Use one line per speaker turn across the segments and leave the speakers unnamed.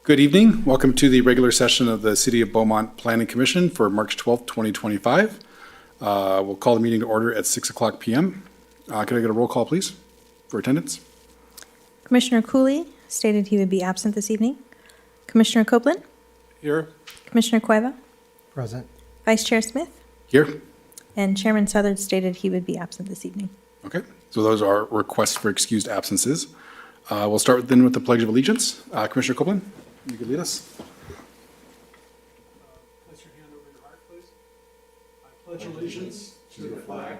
Good evening. Welcome to the regular session of the City of Beaumont Planning Commission for March 12th, 2025. We'll call the meeting to order at 6 o'clock p.m. Could I get a roll call, please, for attendance?
Commissioner Cooley stated he would be absent this evening. Commissioner Copeland?
Here.
Commissioner Cueva?
Present.
Vice Chair Smith?
Here.
And Chairman Southard stated he would be absent this evening.
Okay, so those are requests for excused absences. We'll start then with the Pledge of Allegiance. Commissioner Copeland, you can lead us.
Place your hand over your heart, please. I pledge allegiance to the flag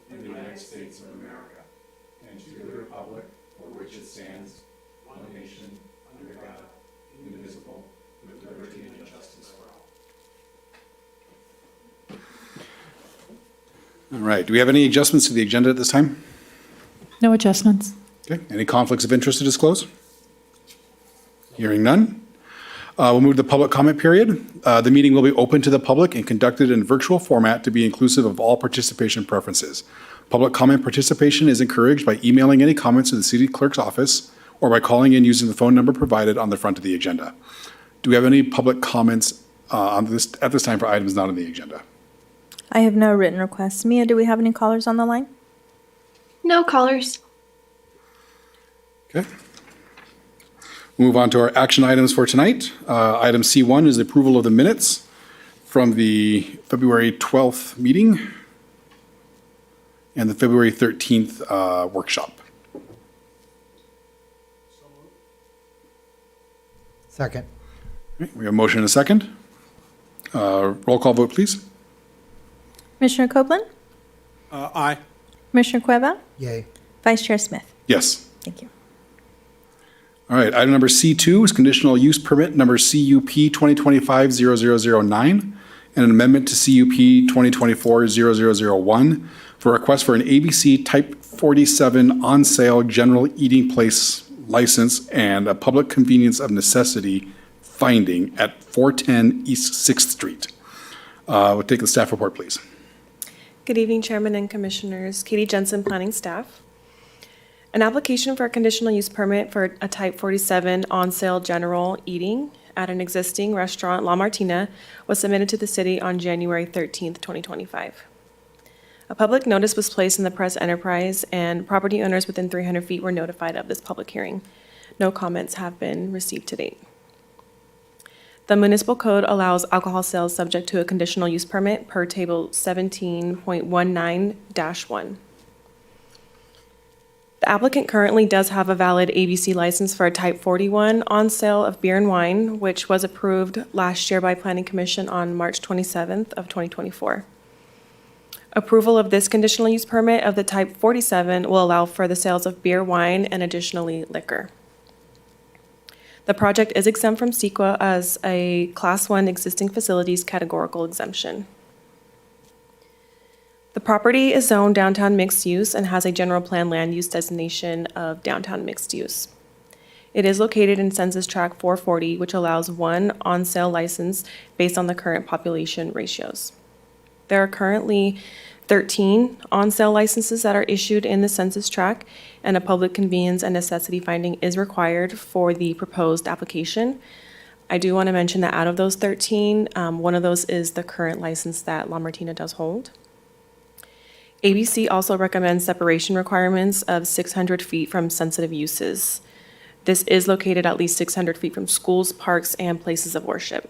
of the United States of America and to the republic for which it stands, one nation, under God, indivisible, with liberty and justice for all.
All right, do we have any adjustments to the agenda at this time?
No adjustments.
Okay, any conflicts of interest to disclose? Hearing none. We'll move to the public comment period. The meeting will be open to the public and conducted in virtual format to be inclusive of all participation preferences. Public comment participation is encouraged by emailing any comments to the city clerk's office or by calling in using the phone number provided on the front of the agenda. Do we have any public comments at this time for items not on the agenda?
I have no written requests. Mia, do we have any callers on the line?
No callers.
Okay. Move on to our action items for tonight. Item C1 is the approval of the minutes from the February 12th meeting and the February 13th workshop.
Second.
Okay, we have a motion and a second. Roll call vote, please.
Commissioner Copeland?
Aye.
Commissioner Cueva?
Yay.
Vice Chair Smith?
Yes.
Thank you.
All right, item number C2 is conditional use permit number CUP 2025-0009 and an amendment to CUP 2024-0001 for a request for an ABC Type 47 on-sale general eating place license and a public convenience of necessity finding at 410 East 6th Street. We'll take the staff report, please.
Good evening, Chairman and Commissioners. Katie Jensen, Planning Staff. An application for a conditional use permit for a Type 47 on-sale general eating at an existing restaurant, La Martina, was submitted to the city on January 13th, 2025. A public notice was placed in the Press Enterprise, and property owners within 300 feet were notified of this public hearing. No comments have been received to date. The municipal code allows alcohol sales subject to a conditional use permit per table 17.19-1. The applicant currently does have a valid ABC license for a Type 41 on sale of beer and wine, which was approved last year by Planning Commission on March 27th of 2024. Approval of this conditional use permit of the Type 47 will allow for the sales of beer, wine, and additionally liquor. The project is exempt from CEQA as a Class 1 existing facilities categorical exemption. The property is zoned downtown mixed use and has a general plan land use designation of downtown mixed use. It is located in Census Tract 440, which allows one on-sale license based on the current population ratios. There are currently 13 on-sale licenses that are issued in the census tract, and a public convenience and necessity finding is required for the proposed application. I do want to mention that out of those 13, one of those is the current license that La Martina does hold. ABC also recommends separation requirements of 600 feet from sensitive uses. This is located at least 600 feet from schools, parks, and places of worship.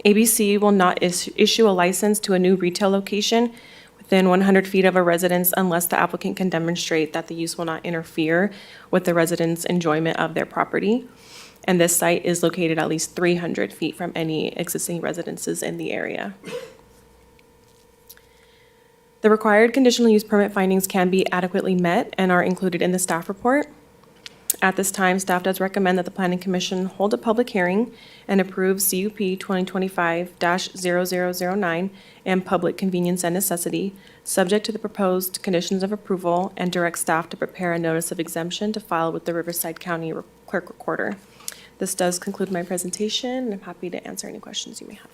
ABC will not issue a license to a new retail location within 100 feet of a residence unless the applicant can demonstrate that the use will not interfere with the residents' enjoyment of their property. And this site is located at least 300 feet from any existing residences in the area. The required conditional use permit findings can be adequately met and are included in the staff report. At this time, staff does recommend that the Planning Commission hold a public hearing and approve CUP 2025-0009 and public convenience and necessity, subject to the proposed conditions of approval, and direct staff to prepare a notice of exemption to file with the Riverside County Clerk Recorder. This does conclude my presentation, and I'm happy to answer any questions you may have.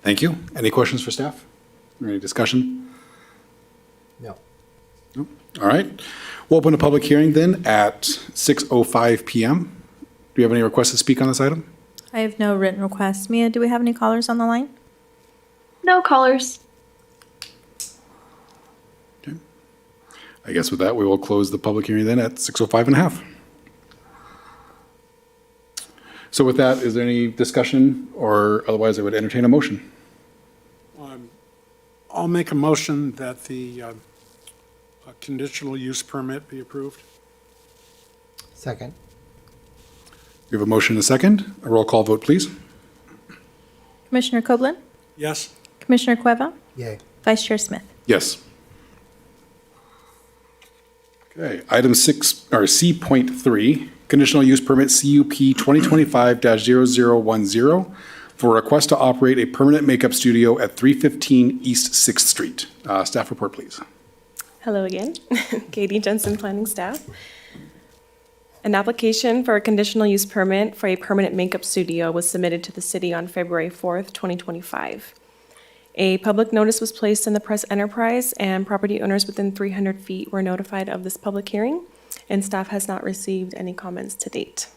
Thank you. Any questions for staff? Or any discussion?
No.
No? All right. We'll open a public hearing then at 6:05 p.m. Do you have any requests to speak on this item?
I have no written requests. Mia, do we have any callers on the line?
No callers.
Okay. I guess with that, we will close the public hearing then at 6:05 and a half. So with that, is there any discussion, or otherwise I would entertain a motion?
I'll make a motion that the conditional use permit be approved.
Second.
We have a motion and a second. A roll call vote, please.
Commissioner Copeland,
Yes?
Commissioner Cueva,
Yay.
Vice Chair Smith.
Yes. Okay, item C.3, conditional use permit CUP 2025-0010 for a request to operate a permanent makeup studio at 315 East 6th Street. Staff report, please.
Hello again, Katie Jensen, planning staff. An application for a conditional use permit for a permanent makeup studio was submitted to the city on February 4th, 2025. A public notice was placed in the press enterprise, and property owners within 300 feet were notified of this public hearing, and staff has not received any comments to date.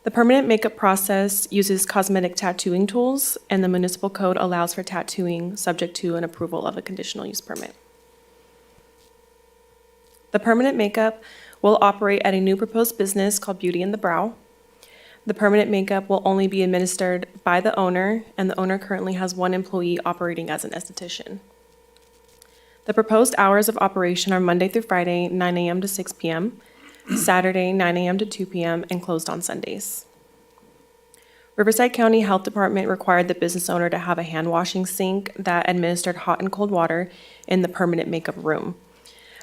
The permanent makeup process uses cosmetic tattooing tools, and the municipal code allows for tattooing subject to an approval of a conditional use permit. The permanent makeup will operate at a new proposed business called Beauty in the Brow. The permanent makeup will only be administered by the owner, and the owner currently has one employee operating as an esthetician. The proposed hours of operation are Monday through Friday, 9 a.m. to 6 p.m., Saturday, 9 a.m. to 2 p.m., and closed on Sundays. Riverside County Health Department required the business owner to have a hand washing sink that administered hot and cold water in the permanent makeup room.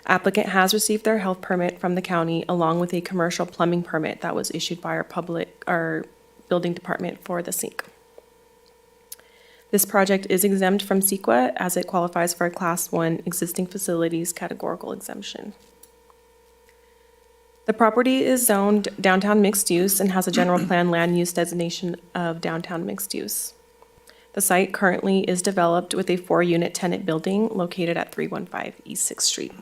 Applicant has received their health permit from the county along with a commercial plumbing permit that was issued by our building department for the sink. This project is exempt from CEQA as it qualifies for a Class 1 existing facilities categorical exemption. The property is zoned downtown mixed use and has a general plan land use designation of downtown mixed use. The site currently is developed with a 4-unit tenant building located at 315 East 6th Street.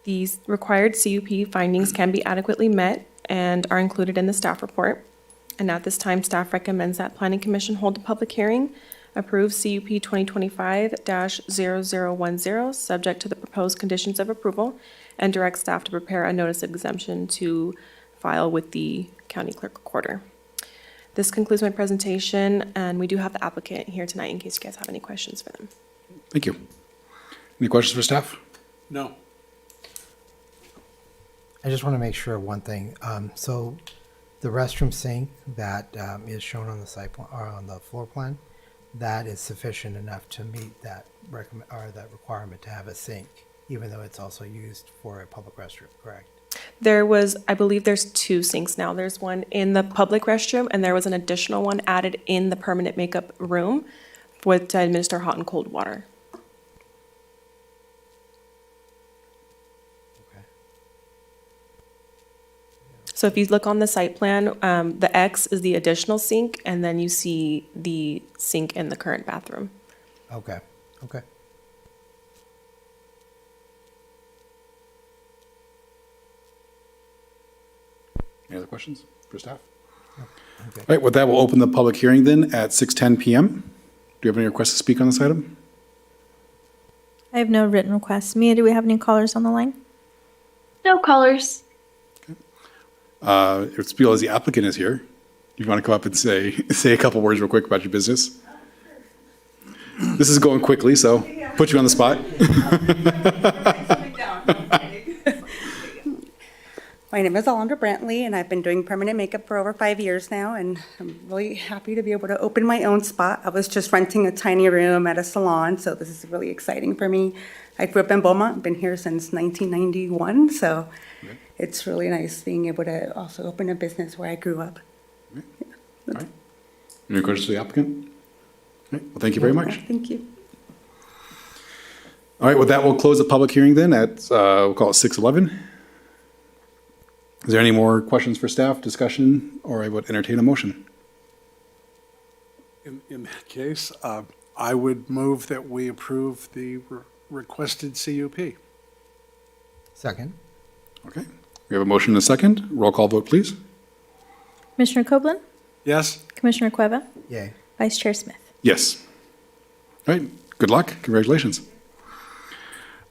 These required CUP findings can be adequately met and are included in the staff report. And at this time, staff recommends that Planning Commission hold a public hearing, approve CUP 2025-0010, subject to the proposed conditions of approval, and direct staff to prepare a notice of exemption to file with the county clerk recorder. This concludes my presentation, and we do have the applicant here tonight in case you guys have any questions for them.
Thank you. Any questions for staff?
No.
I just want to make sure of one thing. So the restroom sink that is shown on the site plan, or on the floor plan, that is sufficient enough to meet that that requirement to have a sink, even though it's also used for a public restroom, correct?
I believe there's 2 sinks now. There's one in the public restroom, and there was an additional one added in the permanent makeup room to administer hot and cold water.
Okay.
So if you look on the site plan, the X is the additional sink, and then you see the sink in the current bathroom.
Okay. Okay.
Any other questions for staff?
Okay.
All right, with that, we'll open the public hearing then at 6:10 p.m. Do you have any requests to speak on this item?
I have no written requests. Mia, do we have any callers on the line?
No callers.
It's Bill as the applicant is here. You want to come up and say a couple words real quick about your business? This is going quickly, so put you on the spot.
My name is Alondra Brantley, and I've been doing permanent makeup for over 5 years now, and I'm really happy to be able to open my own spot. I was just renting a tiny room at a salon, so this is really exciting for me. I grew up in Beaumont, been here since 1991, so it's really nice being able to also open a business where I grew up.
All right. Any questions for the applicant? All right, well, thank you very much.
Thank you.
All right, with that, we'll close the public hearing then at, we'll call it 6:11. Is there any more questions for staff, discussion, or I would entertain a motion?
In that case, I would move that we approve the requested CUP.
Second.
Okay, we We have a motion and a second. Roll call vote, please.
Commissioner Copeland,
Yes.
Commissioner Cueva,
Yay.
Vice Chair Smith.
Yes. All right, good luck. Congratulations.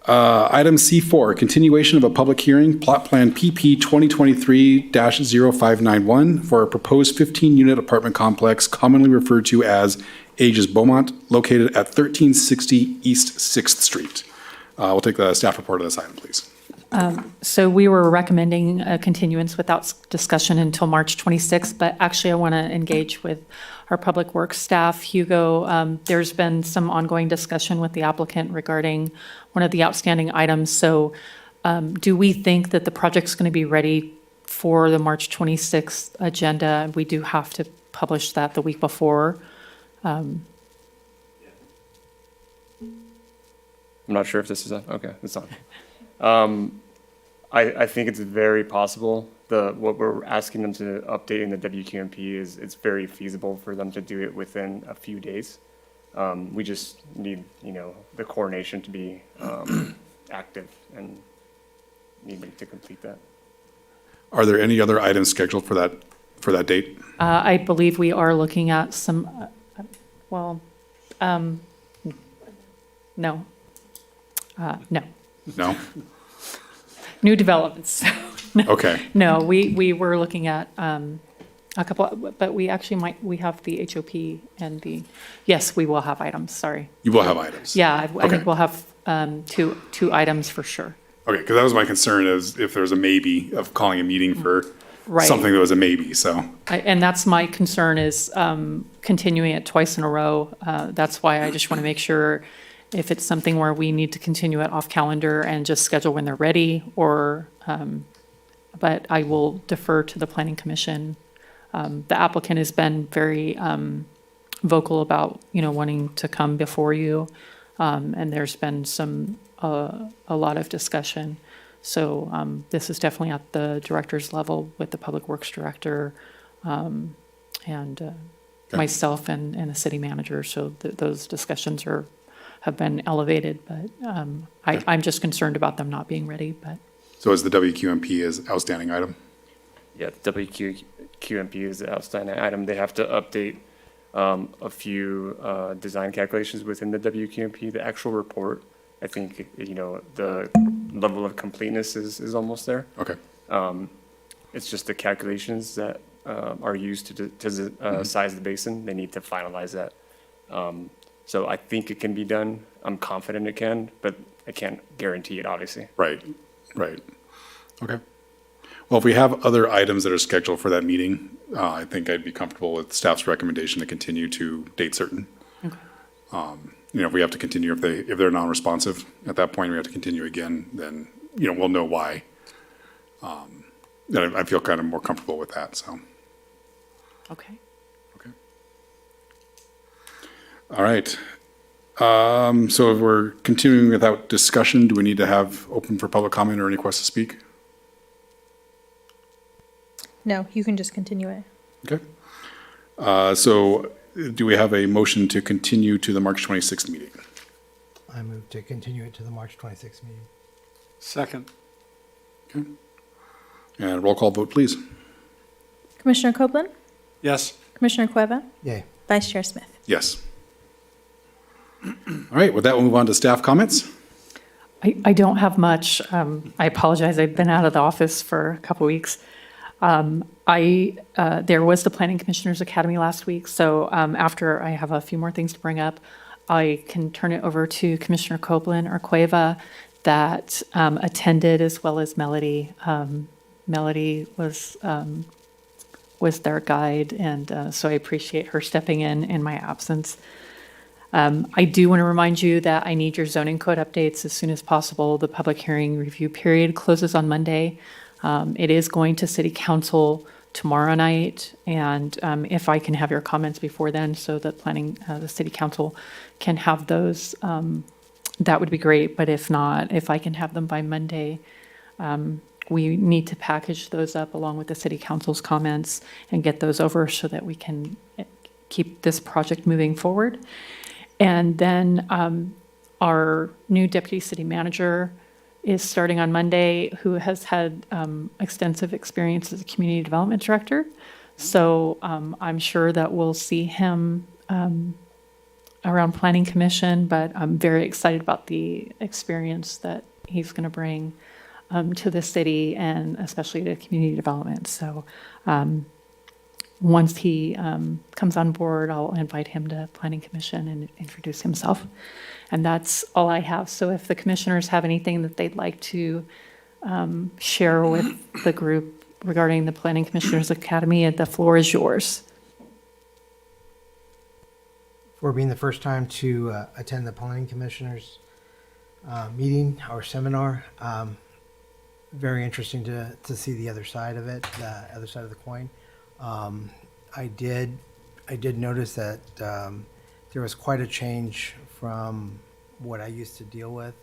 Item C4, continuation of a public hearing, plot plan PP 2023-0591 for a proposed 15-unit apartment complex commonly referred to as Aegis Beaumont, located at 1360 East 6th Street. We'll take the staff report of this item, please.
So we were recommending a continuance without discussion until March 26th, but actually I want to engage with our Public Works staff. Hugo, there's been some ongoing discussion with the applicant regarding one of the outstanding items. So do we think that the project's going to be ready for the March 26th agenda? We do have to publish that the week before.
I'm not sure if this is on. Okay, it's on. I think it's very possible. What we're asking them to update in the WQMP is it's very feasible for them to do it within a few days. We just need, the coordination to be active and need them to complete that.
Are there any other items scheduled for that date?
I believe we are looking at some, no. No.
No?
New developments.
Okay.
No, we were looking at a couple, but we actually we have the HOP and yes, we will have items, sorry.
You will have items?
Yeah, I
Okay.
think we'll have two items for sure.
Okay, because that was my concern, is if there's a maybe of calling a meeting for
Right.
something that was a maybe, so.
And that's my concern is continuing it twice in a row. That's why I just want to make sure if it's something where we need to continue it off calendar and just schedule when they're ready, or, but I will defer to the Planning Commission. The applicant has been very vocal about, wanting to come before you, and there's been a lot of discussion. So this is definitely at the director's level with the Public Works Director and myself and the city manager. So those discussions have been elevated, but I'm just concerned about them not being ready. But
So is the WQMP is outstanding item?
Yeah, WQMP is the outstanding item. They have to update a few design calculations within the WQMP. The actual report, I think, the level of completeness is almost there.
Okay.
It's just the calculations that are used to size the basin. They need to finalize that. So I think it can be done. I'm confident it can, but I can't guarantee it, obviously.
Right. Okay. Well, if we have other items that are scheduled for that meeting, I think I'd be comfortable with staff's recommendation to continue to date certain.
Okay.
If we have to continue, if they're non-responsive, at that point, we have to continue again, then, we'll know why. Then I feel kind of more comfortable with that, so.
okay.
Okay. All right. So if we're continuing without discussion, do we need to have open for public comment or any requests to speak?
No, you can just continue it.
Okay. So do we have a motion to continue to the March 26th meeting?
I move to continue it to the March 26th meeting.
Second.
Okay. And roll call vote, please.
Commissioner Copeland,
Yes.
Commissioner Cueva,
Yay.
Vice Chair Smith.
Yes. All right, with that, we'll move on to staff comments.
I don't have much. I apologize. I've been out of the office for a couple weeks. There was the Planning Commissioners Academy last week, so after I have a few more things to bring up, I can turn it over to Commissioner Copeland or Cueva that attended, as well as Melody. Melody was their guide, and so I appreciate her stepping in my absence. I do want to remind you that I need your zoning code updates as soon as possible. The public hearing review period closes on Monday. It is going to City Council tomorrow night, and if I can have your comments before then so that the City Council can have those, that would be great. But if not, if I can have them by Monday, we need to package those up along with the City Council's comments and get those over so that we can keep this project moving forward. And then our new Deputy City Manager is starting on Monday, who has had extensive experience as a community development director. So I'm sure that we'll see him around Planning Commission, but I'm very excited about the experience that he's going to bring to the city and especially to community development. So once he comes on board, I'll invite him to Planning Commission and introduce himself. And that's all I have. So if the commissioners have anything that they'd like to share with the group regarding the Planning Commissioners Academy, the floor is yours.
For being the first time to attend the Planning Commissioners meeting or seminar, very interesting to see the other side of it, the other side of the coin. I did notice that there was quite a change from what I used to deal with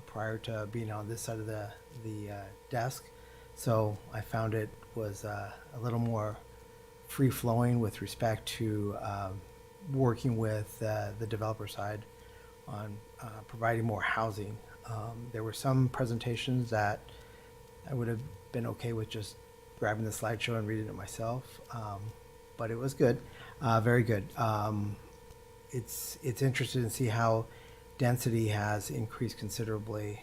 prior to being on this side of the desk. So I found it was a little more free-flowing with respect to working with the developer side on providing more housing. There were some presentations that I would have been okay with just grabbing the slideshow and reading it myself, but it was good, very good. It's interesting to see how density has increased considerably.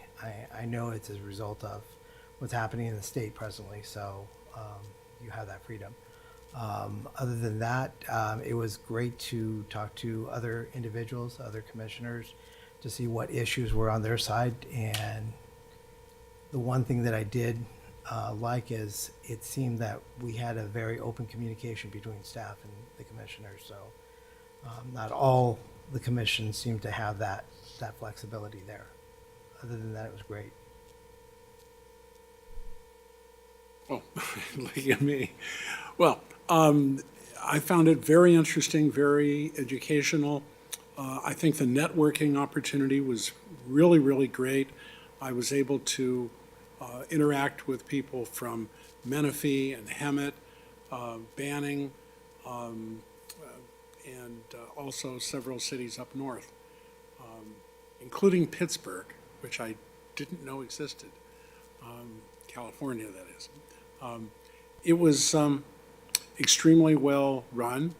I know it's as a result of what's happening in the state presently, so you have that freedom. Other than that, it was great to talk to other individuals, other commissioners, to see what issues were on their side. And the one thing that I did like is it seemed that we had a very open communication between staff and the commissioners. So not all the commissions seemed to have that flexibility there. Other than that, it was great.
Oh, look at me. Well, I found it very interesting, very educational. I think the networking opportunity was really, really great. I was able to interact with people from Menifee and Hemet, Banning, and also several cities up north, including Pittsburgh, which I didn't know existed, California, that is. It was extremely well run.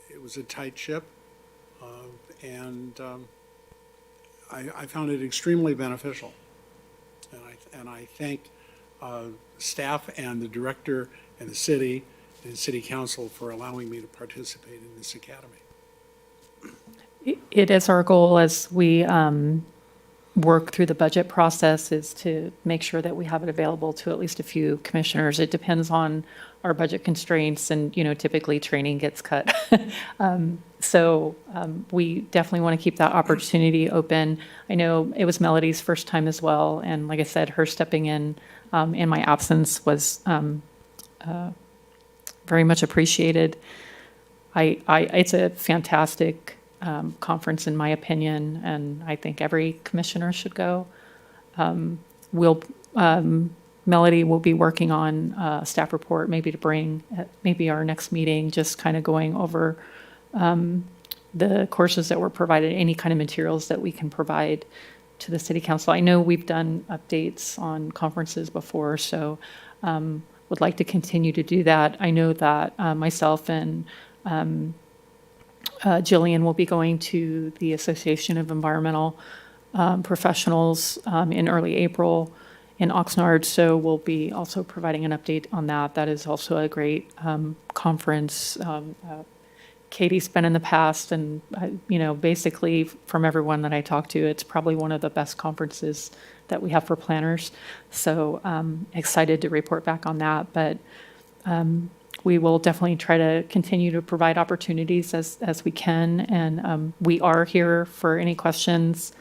It was a tight ship, and I found it extremely beneficial. And I thank staff and the director and the city and city council for allowing me to participate in this academy.
It is our goal as we work through the budget process is to make sure that we have it available to at least a few commissioners. It depends on our budget constraints and, typically training gets cut. So we definitely want to keep that opportunity open. I know it was Melody's first time as well. And like I said, her stepping in my absence was very much appreciated. It's a fantastic conference in my opinion, and I think every commissioner should go. Melody will be working on a staff report maybe to bring at maybe our next meeting, just kind of going over the courses that were provided, any kind of materials that we can provide to the city council. I know we've done updates on conferences before, so would like to continue to do that. I know that myself and Jillian will be going to the Association of Environmental Professionals in early April in Oxnard, so we'll be also providing an update on that. That is also a great conference. Katie's been in the past, and basically from everyone that I talked to, it's probably one of the best conferences that we have for planners. So excited to report back on that, but we will definitely try to continue to provide opportunities as we can, and we are here for any questions,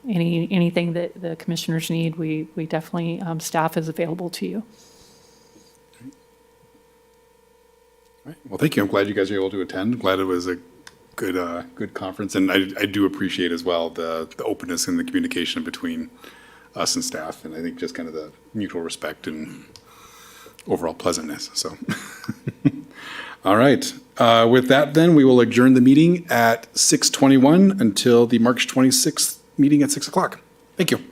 anything that the commissioners need. We definitely, staff is available to you.
All right. Well, thank you. I'm glad you guys were able to attend. Glad it was a good conference, and I do appreciate as well the openness and the communication between us and staff, and I think just kind of the mutual respect and overall pleasantness. So, all right. With that, then we will adjourn the meeting at 6:21 until the March 26th meeting at 6 o'clock. Thank you.